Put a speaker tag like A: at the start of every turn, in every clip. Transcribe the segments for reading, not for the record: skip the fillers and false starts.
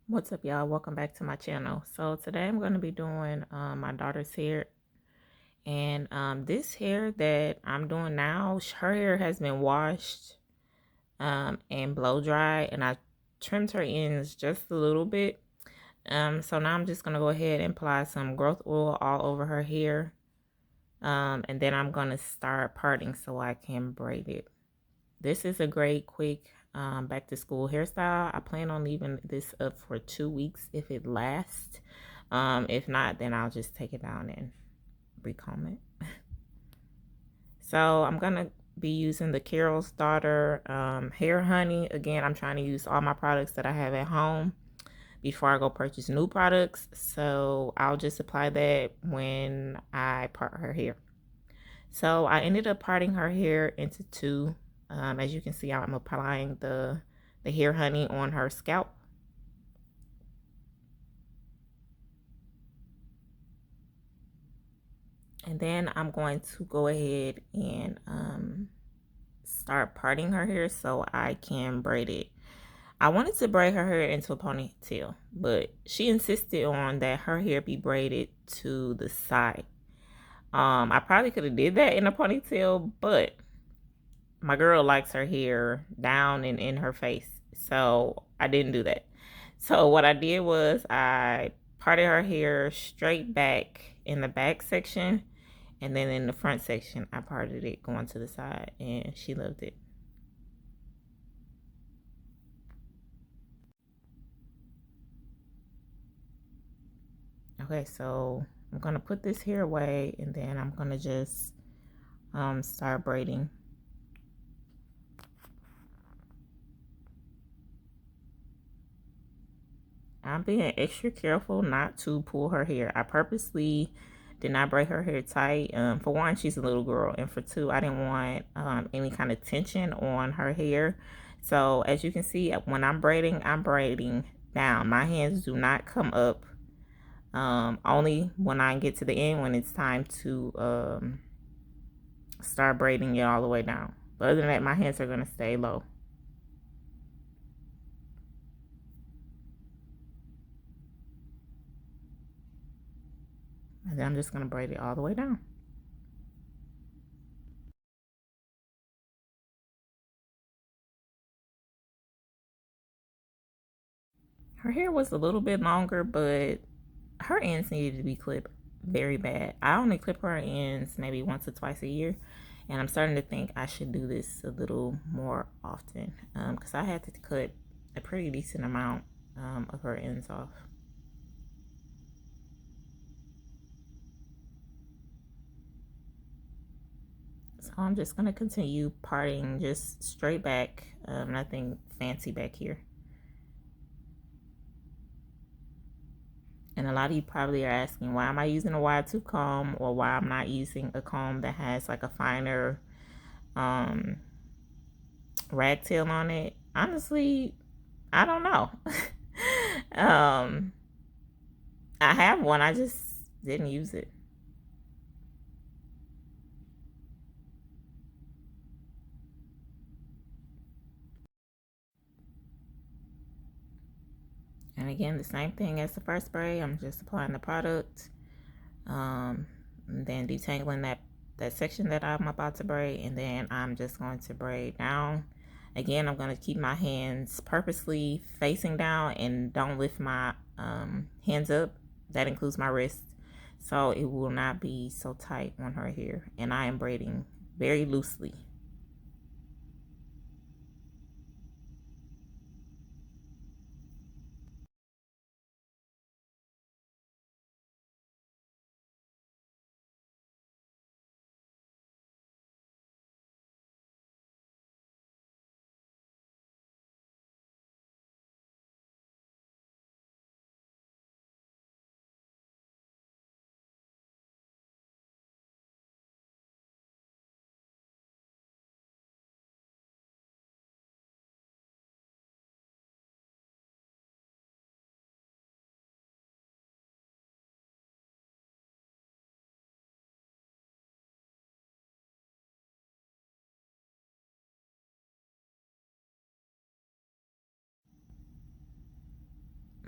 A: What's up, y'all? Welcome back to my channel. So today I'm going to be doing my daughter's hair. And this hair that I'm doing now, her hair has been washed and blow dried. And I trimmed her ends just a little bit. So now I'm just going to go ahead and apply some growth oil all over her hair. And then I'm going to start parting so I can braid it. This is a great quick back to school hairstyle. I plan on leaving this up for 2 weeks if it lasts. If not, then I'll just take it down and recomb it. So I'm gonna be using the Carol's Daughter hair honey. Again, I'm trying to use all my products that I have at home before I go purchase new products. So I'll just apply that when I part her hair. So I ended up parting her hair into two. As you can see, I'm applying the hair honey on her scalp. And then I'm going to go ahead and start parting her hair so I can braid it. I wanted to braid her hair into a ponytail, but she insisted on that her hair be braided to the side. I probably could have did that in a ponytail, but my girl likes her hair down and in her face, so I didn't do that. So what I did was I parted her hair straight back in the back section, and then in the front section I parted it going to the side, and she loved it. Okay, so I'm gonna put this hair away, and then I'm gonna just start braiding. I'm being extra careful not to pull her hair. I purposely did not braid her hair tight. For one, she's a little girl, and for two, I didn't want any kind of tension on her hair. So as you can see, when I'm braiding down. My hands do not come up. Only when I get to the end, when it's time to start braiding it all the way down. But other than that, my hands are gonna stay low. And then I'm just gonna braid it all the way down. Her hair was a little bit longer, but her ends needed to be clipped very bad. I only clip her ends maybe once or twice a year, and I'm starting to think I should do this a little more often because I had to cut a pretty decent amount of her ends off. So I'm just going to continue parting just straight back, nothing fancy back here. And a lot of you probably are asking, why am I using a wide tooth comb, or why I'm not using a comb that has like a finer ragtail on it? Honestly, I don't know. um, I have one, I just didn't use it. And again, the same thing as the first spray. I'm just applying the product, and then detangling that section that I'm about to braid, and then I'm just going to braid down. Again, I'm going to keep my hands purposely facing down and don't lift my hands up. That includes my wrist, so it will not be so tight on her hair. And I am braiding very loosely.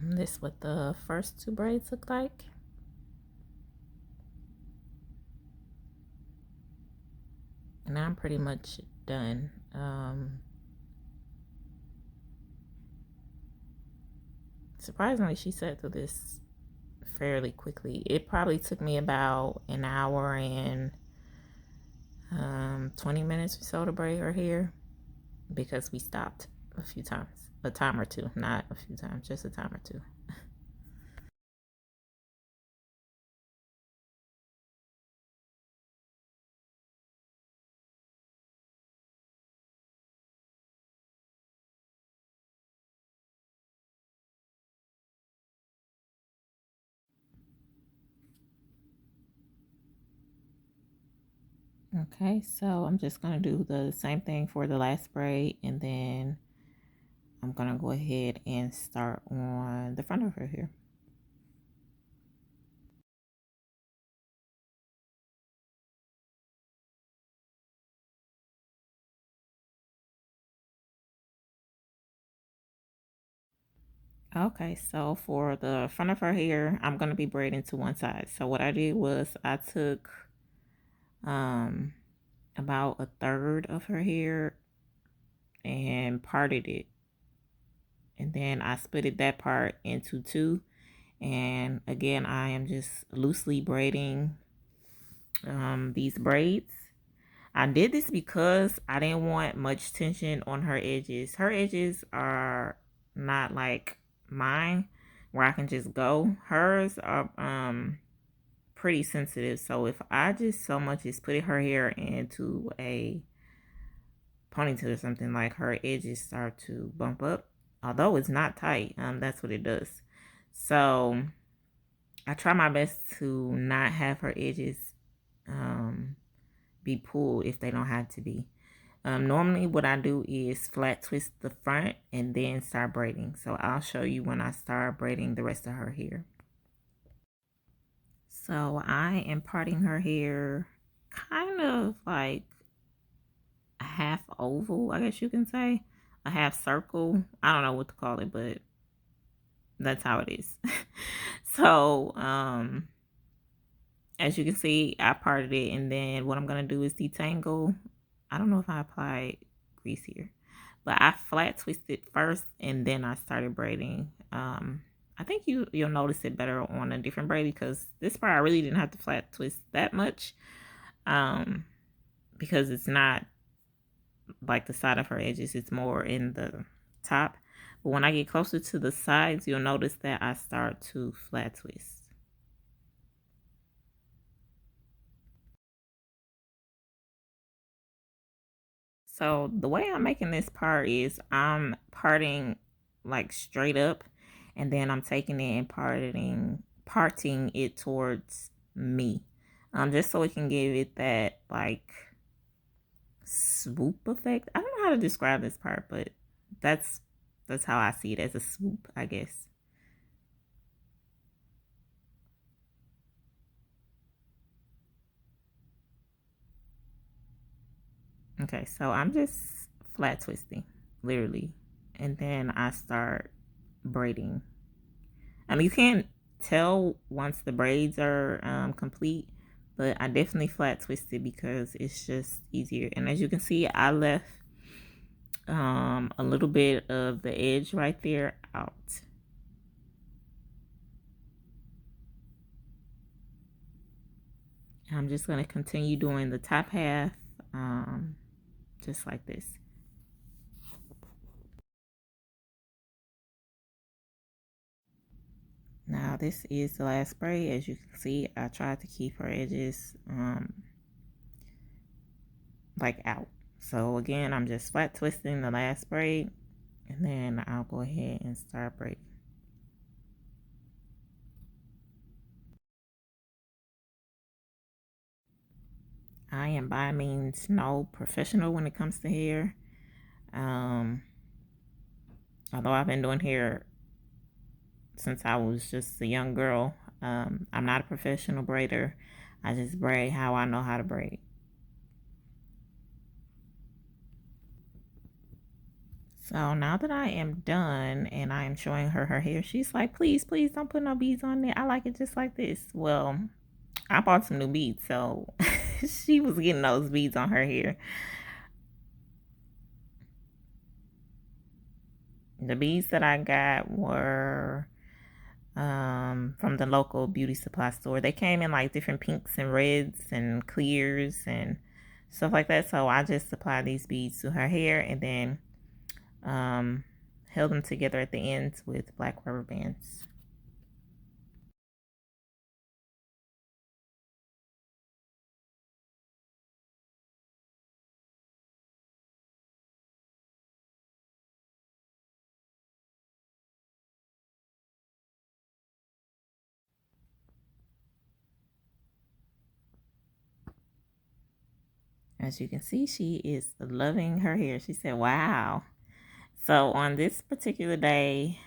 A: This is what the first two braids look like. And I'm pretty much done. Surprisingly, she said through this fairly quickly. It probably took me about an hour and 20 minutes or so to braid her hair because we stopped a few times. A time or two, not a few times, just a time or two. Okay, so I'm just going to do the same thing for the last braid, and then I'm going to go ahead and start on the front of her hair. Okay, so for the front of her hair, I'm going to be braiding to one side. So what I did was I took um, about a third of her hair and parted it. And then I split that part into two. And again, I am just loosely braiding these braids. I did this because I didn't want much tension on her edges. Her edges are not like mine where I can just go. Hers are pretty sensitive. So if I just so much as put her hair into a ponytail or something, like her edges start to bump up. Although it's not tight, that's what it does. So I try my best to not have her edges um, be pulled if they don't have to be. Normally what I do is flat twist the front and then start braiding. So I'll show you when I start braiding the rest of her hair. So I am parting her hair kind of like a half oval, I guess you can say. A half circle. I don't know what to call it, but that's how it is. So, as you can see, I parted it, and then what I'm gonna do is detangle. I don't know if I applied grease here, but I flat twisted first, and then I started braiding. I think you'll notice it better on a different braid because this part I really didn't have to flat twist that much, because it's not like the side of her edges; it's more in the top. But when I get closer to the sides, you'll notice that I start to flat twist. So the way I'm making this part is I'm parting like straight up, and then I'm taking it and parting it towards me. Just so it can give it that like swoop effect. I don't know how to describe this part, but that's that's how I see it, as a swoop, I guess. Okay, so I'm just flat twisting, literally, and then I start braiding. You can't tell once the braids are complete, but I definitely flat twisted because it's just easier. And as you can see, I left a little bit of the edge right there out. I'm just going to continue doing the top half just like this. Now this is the last braid. As you can see, I tried to keep her edges like out. So again, I'm just flat twisting the last braid, and then I'll go ahead and start braiding. I am by means no professional when it comes to hair. Um, Although I've been doing hair since I was just a young girl, I'm not a professional braider. I just braid how I know how to braid. So now that I am done and I am showing her her hair, she's like, please, please don't put no beads on it. I like it just like this. Well, I bought some new beads, so she was getting those beads on her hair. The beads that I got were from the local beauty supply store. They came in like different pinks and reds and clears and stuff like that. So I just applied these beads to her hair and then um, held them together at the ends with black rubber bands. As you can see, she is loving her hair. She said, wow. So on this particular day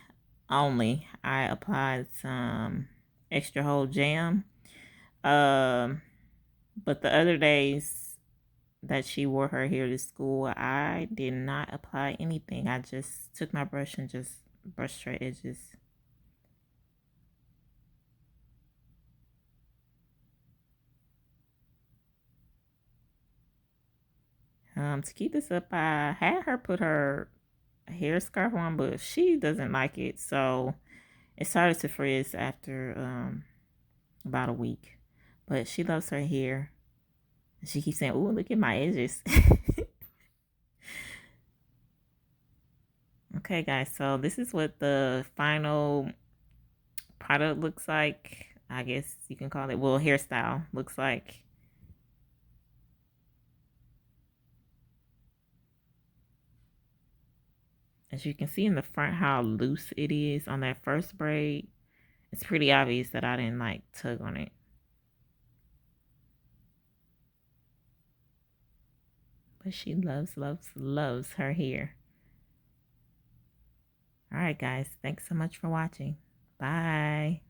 A: only, I applied some extra hold jam. But the other days that she wore her hair to school, I did not apply anything. I just took my brush and just brushed her edges. To keep this up, I had her put her hair scarf on, but she doesn't like it, so it started to frizz after about a week. But she loves her hair. She keeps saying, "Ooh, look at my edges." Okay, guys, so this is what the final product looks like. I guess you can call it, well, hairstyle looks like. As you can see in the front how loose it is on that first braid. It's pretty obvious that I didn't like tug on it. But she loves, loves, loves her hair. All right, guys. Thanks so much for watching. Bye.